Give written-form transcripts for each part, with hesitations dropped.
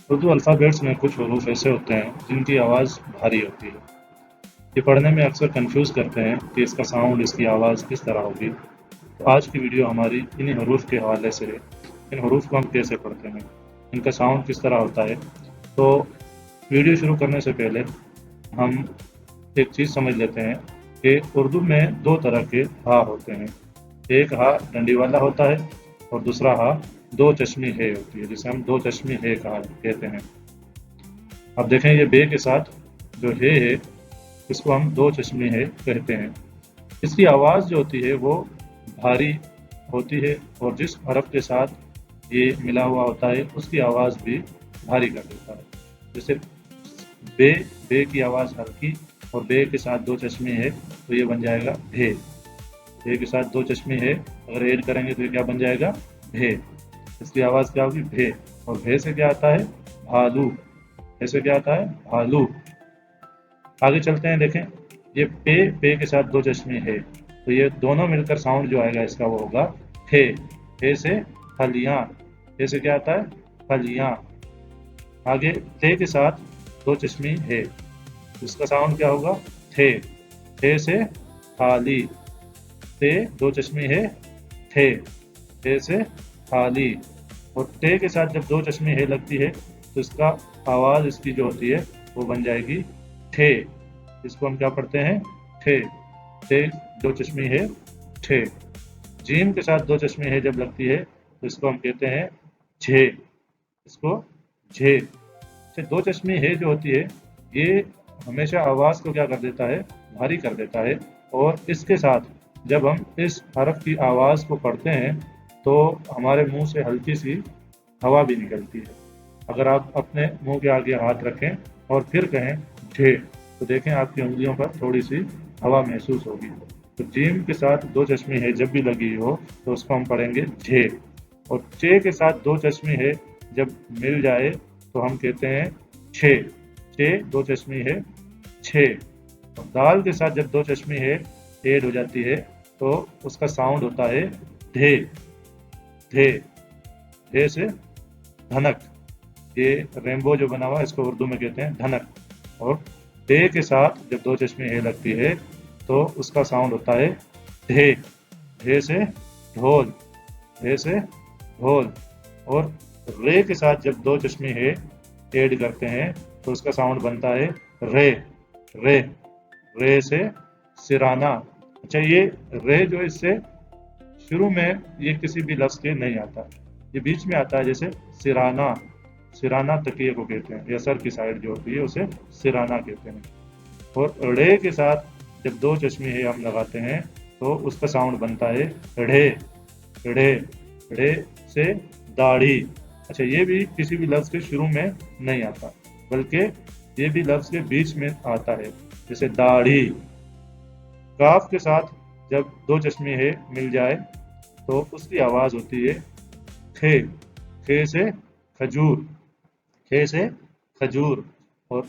Urdu alphabets میں کچھ حروف ایسے ہوتے ہیں جن کی آواز بھاری ہوتی ہے۔ یہ پڑھنے میں اکثر کنفیوز کرتے ہیں کہ اس کا ساؤنڈ، اس کی آواز کس طرح ہوگی۔ تو آج کی ویڈیو ہماری انہی حروف کے حوالے سے ہے۔ ان حروف کو ہم کیسے پڑھتے ہیں، ان کا ساؤنڈ کس طرح ہوتا ہے۔ تو ویڈیو شروع کرنے سے پہلے ہم ایک چیز سمجھ لیتے ہیں کہ اردو میں دو طرح کے ہا ہوتے ہیں۔ ایک ہا ڈنڈی والا ہوتا ہے اور دوسرا ہا دو چشمی ہے ہوتی ہے، جسے ہم دو چشمی ہے کہتے ہیں۔ اب دیکھیں یہ بے کے ساتھ جو ہے اس کو ہم دو چشمی ہے کہتے ہیں۔ اس کی آواز جو ہوتی ہے وہ بھاری ہوتی ہے، اور جس حرف کے ساتھ یہ ملا ہوا ہوتا ہے اس کی آواز بھی بھاری کر دیتا ہے۔ جیسے بے کی آواز ہلکی اور بے کے ساتھ دو چشمی ہے تو یہ بن جائے گا بھے۔ بے کے ساتھ دو چشمی ہے اگر ایڈ کریں گے تو یہ کیا بن جائے گا، بھے۔ اس کی آواز کیا ہوگی، بھے۔ اور بھے سے کیا آتا ہے، بھالو۔ ایسے کیا آتا ہے، بھالو۔ آگے چلتے ہیں، دیکھیں یہ پے کے ساتھ دو چشمی ہے تو یہ دونوں مل کر ساؤنڈ جو آئے گا اس کا وہ ہوگا پھے۔ پھے سے پھلیاں۔ پھے سے کیا آتا ہے، پھلیاں۔ آگے تے کے ساتھ دو چشمی ہے، اس کا ساؤنڈ کیا ہوگا، تھے۔ تھے سے تھالی۔ تے دو چشمی ہے، تھے۔ تھے سے تھالی۔ اور تے کے ساتھ جب دو چشمی ہے لگتی ہے تو اس کا آواز اس کی جو ہوتی ہے وہ بن جائے گی ٹھے۔ اس کو ہم کیا پڑھتے ہیں، ٹھے۔ ٹھے دو چشمی ہے، ٹھے۔ جیم کے ساتھ دو چشمی ہے جب لگتی ہے تو اس کو ہم کہتے ہیں جھے۔ اس کو جھے۔ دو چشمی ہے جو ہوتی ہے یہ ہمیشہ آواز کو کیا کر دیتا ہے، بھاری کر دیتا ہے۔ اور اس کے ساتھ جب ہم اس حرف کی آواز کو پڑھتے ہیں تو ہمارے منہ سے ہلکی سی ہوا بھی نکلتی ہے۔ اگر آپ اپنے منہ کے آگے ہاتھ رکھیں اور پھر کہیں جھے تو دیکھیں آپ کی انگلیوں پر تھوڑی سی ہوا محسوس ہوگی۔ تو جیم کے ساتھ دو چشمی ہے جب بھی لگی ہو تو اس کو ہم پڑھیں گے جھے۔ اور چے کے ساتھ دو چشمی ہے جب مل جائے تو ہم کہتے ہیں چھے۔ چھے دو چشمی ہے، چھے۔ اور دال کے ساتھ جب دو چشمی ہے ایڈ ہو جاتی ہے تو اس کا ساؤنڈ ہوتا ہے دھے۔ دھے۔ دھے سے دھنک۔ یہ ریمبو جو بنا ہوا اس کو اردو میں کہتے ہیں دھنک۔ اور ڈے کے ساتھ جب دو چشمی ہے لگتی ہے تو اس کا ساؤنڈ ہوتا ہے ڈھے۔ ڈھے سے ڈھول۔ ڈھے سے ڈھول۔ اور رے کے ساتھ جب دو چشمی ہے ایڈ کرتے ہیں تو اس کا ساؤنڈ بنتا ہے رے۔ رے۔ رے سے سرانہ۔ اچھا یہ رے جو اس سے شروع میں یہ کسی بھی لفظ کے نہیں آتا، یہ بیچ میں آتا ہے، جیسے سرانہ۔ سرانہ تکیے کو کہتے ہیں، یا سر کی سائڈ جو ہوتی ہے اسے سرانہ کہتے ہیں۔ اور ڑے کے ساتھ جب دو چشمی ہے ہم لگاتے ہیں تو اس کا ساؤنڈ بنتا ہے ڑھے۔ ڑھے۔ ڑھے سے داڑھی۔ اچھا یہ بھی کسی بھی لفظ کے شروع میں نہیں آتا بلکہ یہ بھی لفظ کے بیچ میں آتا ہے، جیسے داڑھی۔ کاف کے ساتھ جب دو چشمی ہے مل جائے تو اس کی آواز ہوتی ہے کھے۔ کھے سے کھجور۔ کھے سے کھجور۔ اور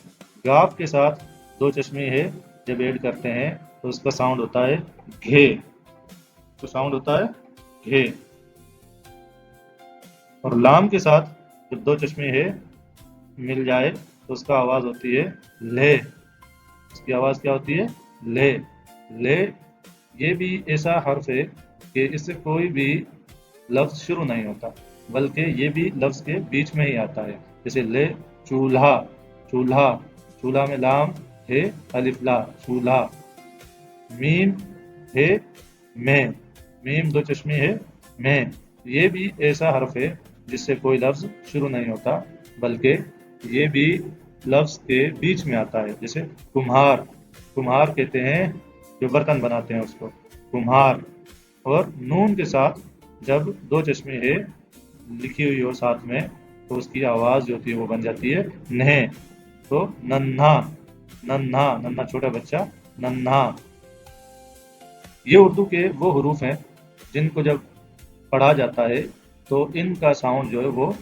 گاف کے ساتھ دو چشمی ہے جب ایڈ کرتے ہیں تو اس کا ساؤنڈ ہوتا ہے گھے۔ تو ساؤنڈ ہوتا ہے گھے۔ اور لام کے ساتھ جب دو چشمی ہے مل جائے تو اس کا آواز ہوتی ہے لے۔ اس کی آواز کیا ہوتی ہے، لے۔ لے یہ بھی ایسا حرف ہے کہ اس سے کوئی بھی لفظ شروع نہیں ہوتا بلکہ یہ بھی لفظ کے بیچ میں ہی آتا ہے، جیسے لے چولہا۔ چولہا۔ چولہا میں لام ہے الف لا، چولہا۔ میم ہے میں۔ میم دو چشمی ہے میں۔ یہ بھی ایسا حرف ہے جس سے کوئی لفظ شروع نہیں ہوتا بلکہ یہ بھی لفظ کے بیچ میں آتا ہے، جیسے کمہار۔ کمہار کہتے ہیں جو برتن بناتے ہیں اس کو، کمہار۔ اور نون کے ساتھ جب دو چشمی ہے لکھی ہوئی ہو ساتھ میں تو اس کی آواز جو ہوتی ہے وہ بن جاتی ہے نہ۔ تو ننھا۔ ننھا، ننھا چھوٹا بچہ، ننھا۔ یہ اردو کے وہ حروف ہیں جن کو جب پڑھا جاتا ہے تو ان کا ساؤنڈ جو ہے وہ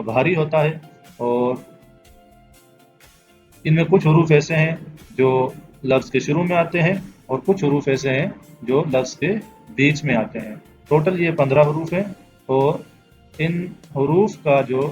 بھاری ہوتا ہے، اور ان میں کچھ حروف ایسے ہیں جو لفظ کے شروع میں آتے ہیں اور کچھ حروف ایسے ہیں جو لفظ کے بیچ میں آتے ہیں۔ ٹوٹل یہ 15 حروف ہیں، اور ان حروف کا جو